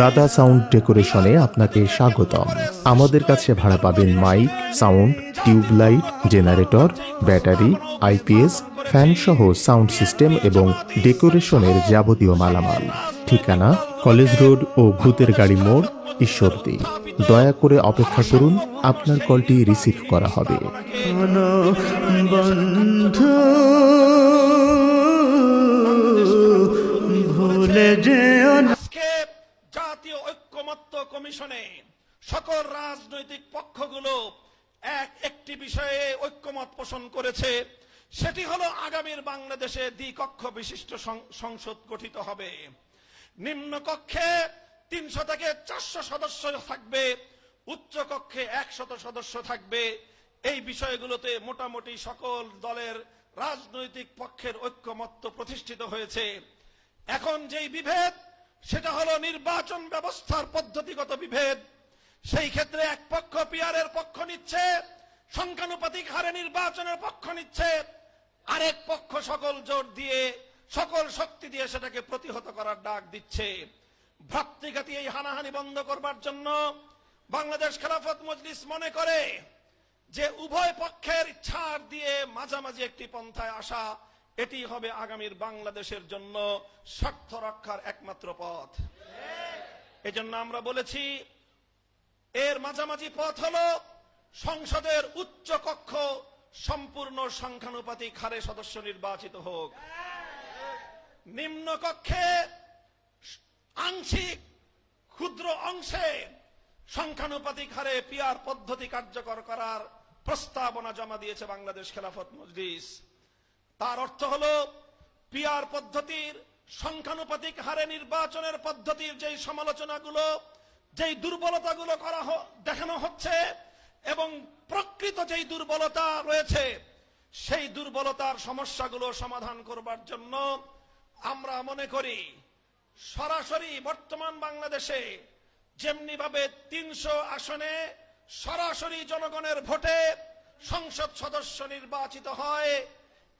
দাদা সাউন্ড ডেকোরেশনে আপনাকে স্বাগতম। আমাদের কাছে ভাড়া পাবেন mike, sound, tube light, generator, battery, IPS, fan সহ সাউন্ড সিস্টেম এবং ডেকোরেশনের যাবতীয় মালামাল। ঠিকানা কলেজ রোড ও ভূতের গাড়ি মোড়, ঈশ্বরদী। দয়া করে অপেক্ষা করুন, আপনার কলটি রিসিভ করা হবে। বন্ধু ভুলে যেও না। আজকে জাতীয় ঐক্যমত্য কমিশনে সকল রাজনৈতিক পক্ষগুলো একটি বিষয়ে ঐক্যমত পোষণ করেছে, সেটি হলো আগামীর বাংলাদেশে দ্বিকক্ষ বিশিষ্ট সংসদ গঠিত হবে। নিম্ন কক্ষে 300 থেকে 400 সদস্য থাকবে, উচ্চ কক্ষে 100 সদস্য থাকবে। এই বিষয়গুলোতে মোটামুটি সকল দলের রাজনৈতিক পক্ষের ঐক্যমত্য প্রতিষ্ঠিত হয়েছে। এখন যেই বিভেদ, সেটা হলো নির্বাচন ব্যবস্থার পদ্ধতিগত বিভেদ। সেই ক্ষেত্রে এক পক্ষ পিআরের পক্ষ নিচ্ছে, সংখ্যানুপাতিক হারে নির্বাচনের পক্ষ নিচ্ছে, আরেক পক্ষ সকল জোর দিয়ে সকল শক্তি দিয়ে সেটাকে প্রতিহত করার ডাক দিচ্ছে। ভ্রাতৃঘাতী এই হানাহানি বন্ধ করবার জন্য বাংলাদেশ খেলাফত মজলিস মনে করে যে উভয় পক্ষের ছাড় দিয়ে মাঝামাঝি একটি পন্থায় আসা, এটি হবে আগামীর বাংলাদেশের জন্য স্বার্থ রক্ষার একমাত্র পথ। এজন্য আমরা বলেছি এর মাঝামাঝি পথ হলো সংসদের উচ্চ কক্ষ সম্পূর্ণ সংখ্যানুপাতিক হারে সদস্য নির্বাচিত হোক, নিম্ন কক্ষে আংশিক ক্ষুদ্র অংশে সংখ্যানুপাতিক হারে পিআর পদ্ধতি কার্যকর করার প্রস্তাবনা জমা দিয়েছে বাংলাদেশ খেলাফত মজলিস। তার অর্থ হলো পিআর পদ্ধতির সংখ্যানুপাতিক হারে নির্বাচনের পদ্ধতির যেই সমালোচনাগুলো, যেই দুর্বলতাগুলো দেখানো হচ্ছে এবং প্রকৃত যেই দুর্বলতা রয়েছে, সেই দুর্বলতার সমস্যাগুলো সমাধান করবার জন্য আমরা মনে করি সরাসরি বর্তমান বাংলাদেশে যেমনি ভাবে 300 আসনে সরাসরি জনগণের ভোটে সংসদ সদস্য নির্বাচিত হয়,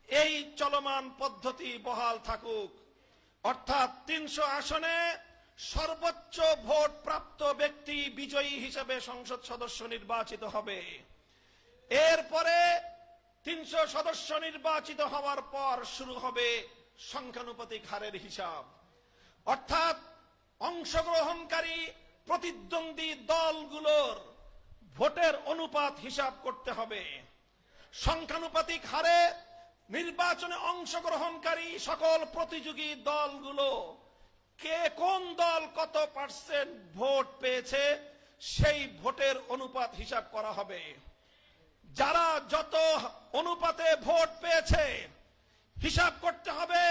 এই চলমান পদ্ধতি বহাল থাকুক। অর্থাৎ 300 আসনে সর্বোচ্চ ভোট প্রাপ্ত ব্যক্তি বিজয়ী হিসেবে সংসদ সদস্য নির্বাচিত হবে। এরপরে 300 সদস্য নির্বাচিত হওয়ার পর শুরু হবে সংখ্যানুপাতিক হারের হিসাব। অর্থাৎ অংশগ্রহণকারী প্রতিদ্বন্দ্বী দলগুলোর ভোটের অনুপাত হিসাব করতে হবে। সংখ্যানুপাতিক হারে নির্বাচনে অংশগ্রহণকারী সকল প্রতিযোগী দলগুলো কে কোন দল কত পার্সেন্ট ভোট পেয়েছে, সেই ভোটের অনুপাত হিসাব করা হবে। যারা যত অনুপাতে ভোট পেয়েছে হিসাব করতে হবে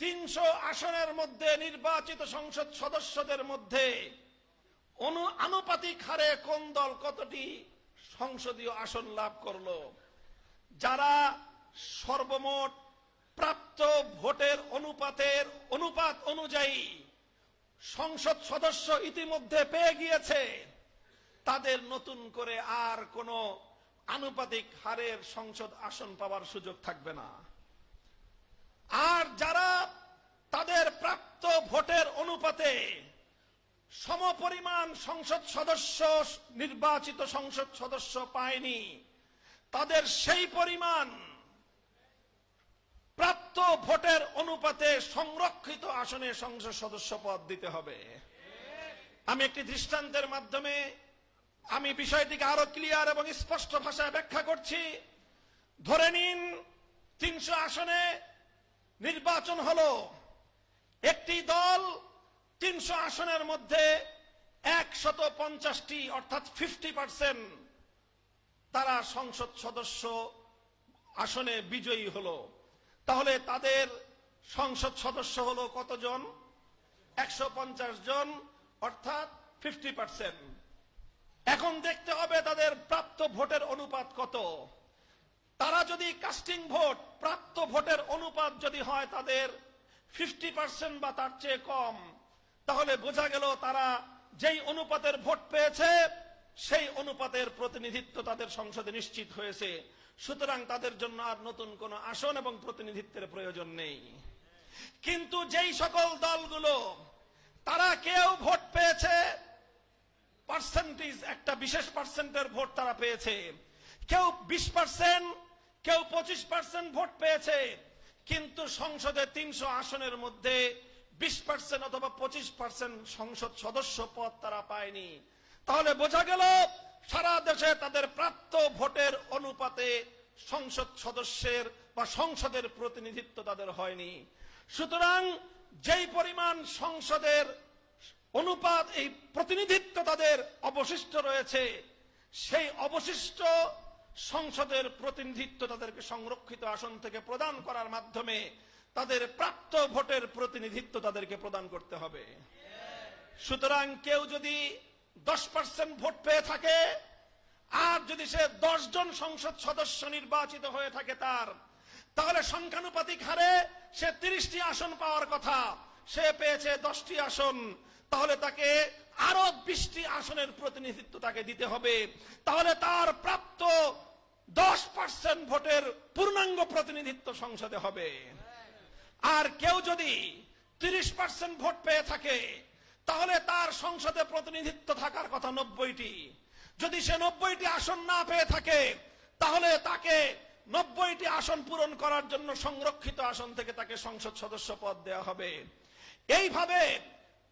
300 আসনের মধ্যে নির্বাচিত সংসদ সদস্যদের মধ্যে আনুপাতিক হারে কোন দল কতটি সংসদীয় আসন লাভ করলো। যারা সর্বমোট প্রাপ্ত ভোটের অনুপাত অনুযায়ী সংসদ সদস্য ইতিমধ্যে পেয়ে গিয়েছে, তাদের নতুন করে আর কোন আনুপাতিক হারের সংসদ আসন পাওয়ার সুযোগ থাকবে না। আর যারা তাদের প্রাপ্ত ভোটের অনুপাতে সমপরিমাণ সংসদ সদস্য নির্বাচিত সংসদ সদস্য পায়নি, তাদের সেই পরিমাণ প্রাপ্ত ভোটের অনুপাতে সংরক্ষিত আসনে সংসদ সদস্য পদ দিতে হবে। আমি একটি দৃষ্টান্তের মাধ্যমে আমি বিষয়টিকে আরো ক্লিয়ার এবং স্পষ্ট ভাষায় ব্যাখ্যা করছি। ধরে নিন 300 আসনে নির্বাচন হলো, একটি দল 300 আসনের মধ্যে 150টি অর্থাৎ 50% তারা সংসদ সদস্য আসনে বিজয়ী হলো। তাহলে তাদের সংসদ সদস্য হলো কতজন? 150 জন, অর্থাৎ 50%। এখন দেখতে হবে তাদের প্রাপ্ত ভোটের অনুপাত কত। তারা যদি কাস্টিং ভোট প্রাপ্ত ভোটের অনুপাত যদি হয় তাদের 50% বা তার চেয়ে কম, তাহলে বোঝা গেল তারা যেই অনুপাতের ভোট পেয়েছে সেই অনুপাতের প্রতিনিধিত্ব তাদের সংসদে নিশ্চিত হয়েছে। সুতরাং তাদের জন্য আর নতুন কোন আসন এবং প্রতিনিধিত্বের প্রয়োজন নেই। কিন্তু যেই সকল দলগুলো পার্টিজ একটা বিশেষ পার্সেন্টের ভোট তারা পেয়েছে, কেউ 20%, কেউ 25% ভোট পেয়েছে, কিন্তু সংসদে 300 আসনের মধ্যে 20% অথবা 25% সংসদ সদস্য পদ তারা পায়নি। তাহলে বোঝা গেল সারা দেশে তাদের প্রাপ্ত ভোটের অনুপাতে সংসদ সদস্যের বা সংসদের প্রতিনিধিত্ব তাদের হয়নি। সুতরাং যেই পরিমাণ সংসদের অনুপাত, এই প্রতিনিধিত্ব তাদের অবশিষ্ট রয়েছে, সেই অবশিষ্ট সংসদের প্রতিনিধিত্ব তাদেরকে সংরক্ষিত আসন থেকে প্রদান করার মাধ্যমে তাদের প্রাপ্ত ভোটের প্রতিনিধিত্ব তাদেরকে প্রদান করতে হবে। সুতরাং কেউ যদি 10% ভোট পেয়ে থাকে, আর যদি সে 10 জন সংসদ সদস্য নির্বাচিত হয়ে থাকে তাহলে সংখ্যানুপাতিক হারে সে 30টি আসন পাওয়ার কথা, সে পেয়েছে 10টি আসন, তাহলে তাকে আরো 20টি আসনের প্রতিনিধিত্ব তাকে দিতে হবে। তাহলে তার প্রাপ্ত 10% ভোটের পূর্ণাঙ্গ প্রতিনিধিত্ব সংসদে হবে। আর কেউ যদি 30% ভোট পেয়ে থাকে, তাহলে তার সংসদে প্রতিনিধিত্ব থাকার কথা 90টি। যদি সে 90টি আসন না পেয়ে থাকে, তাহলে তাকে 90টি আসন পূরণ করার জন্য সংরক্ষিত আসন থেকে তাকে সংসদ সদস্য পদ দেওয়া হবে। এইভাবে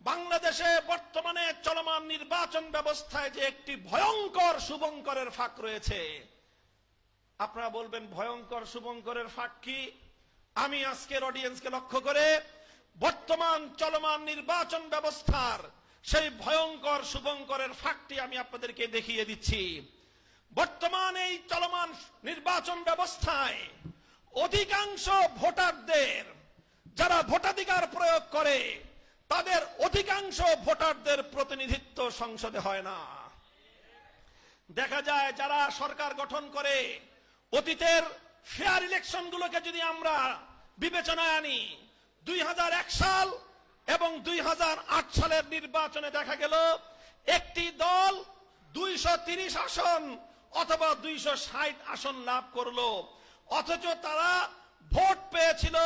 বাংলাদেশে বর্তমানে চলমান নির্বাচন ব্যবস্থায় যে একটি ভয়ঙ্কর শুভঙ্করের ফাঁক রয়েছে। আপনারা বলবেন ভয়ঙ্কর শুভঙ্করের ফাঁক কি? আমি আজকের অডিয়েন্সকে লক্ষ্য করে বর্তমান চলমান নির্বাচন ব্যবস্থার সেই ভয়ঙ্কর শুভঙ্করের ফাঁকটি আমি আপনাদেরকে দেখিয়ে দিচ্ছি। বর্তমান এই চলমান নির্বাচন ব্যবস্থায় অধিকাংশ ভোটারদের, যারা ভোটাধিকার প্রয়োগ করে, তাদের অধিকাংশ ভোটারদের প্রতিনিধিত্ব সংসদে হয় না। দেখা যায় যারা সরকার গঠন করে, অতীতের ফেয়ার ইলেকশন গুলোকে যদি আমরা বিবেচনায় আনি, 2001 সাল এবং 2008 সালের নির্বাচনে দেখা গেল একটি দল 230 আসন অথবা 260 আসন লাভ করলো, অথচ তারা ভোট পেয়েছিল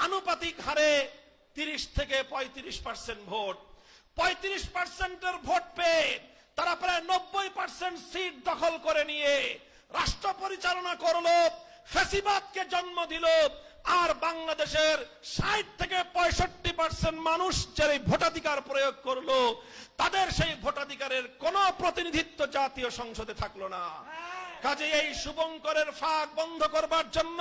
আনুপাতিক হারে 30 থেকে 35% ভোট। 35% ভোট পেয়ে তারা প্রায় 90% সিট দখল করে নিয়ে রাষ্ট্র পরিচালনা করলো, ফ্যাসিবাদকে জন্ম দিল। আর বাংলাদেশের 60 থেকে 65% মানুষ যারা ভোটাধিকার প্রয়োগ করলো, তাদের সেই ভোটাধিকারের কোনো প্রতিনিধিত্ব জাতীয় সংসদে থাকলো না। কাজে এই শুভঙ্করের ফাঁক বন্ধ করবার জন্য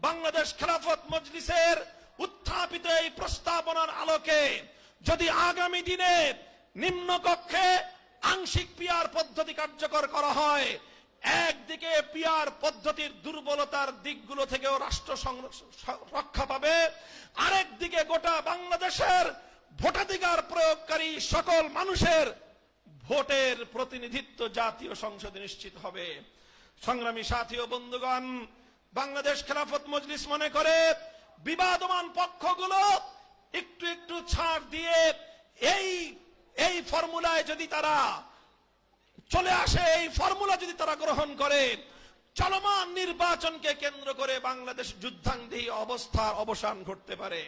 বাংলাদেশ খেলাফত মজলিসের উত্থাপিত এই প্রস্তাবনার আলোকে যদি আগামী দিনে নিম্নকক্ষে আংশিক পিআর পদ্ধতি কার্যকর করা হয়, একদিকে পিআর পদ্ধতির দুর্বলতার দিকগুলো থেকেও রাষ্ট্র রক্ষা পাবে, আরেকদিকে গোটা বাংলাদেশের ভোটাধিকার প্রয়োগকারী সকল মানুষের ভোটের প্রতিনিধিত্ব জাতীয় সংসদে নিশ্চিত হবে। সংগ্রামী সাথী ও বন্ধুগণ, বাংলাদেশ খেলাফত মজলিস মনে করে বিবাদমান পক্ষগুলো একটু একটু ছাড় দিয়ে এই ফর্মুলায় যদি তারা চলে আসে, এই ফর্মুলা যদি তারা গ্রহণ করে, চলমান নির্বাচনকে কেন্দ্র করে বাংলাদেশ যুদ্ধাঙ্গী অবস্থার অবসান ঘটতে পারে।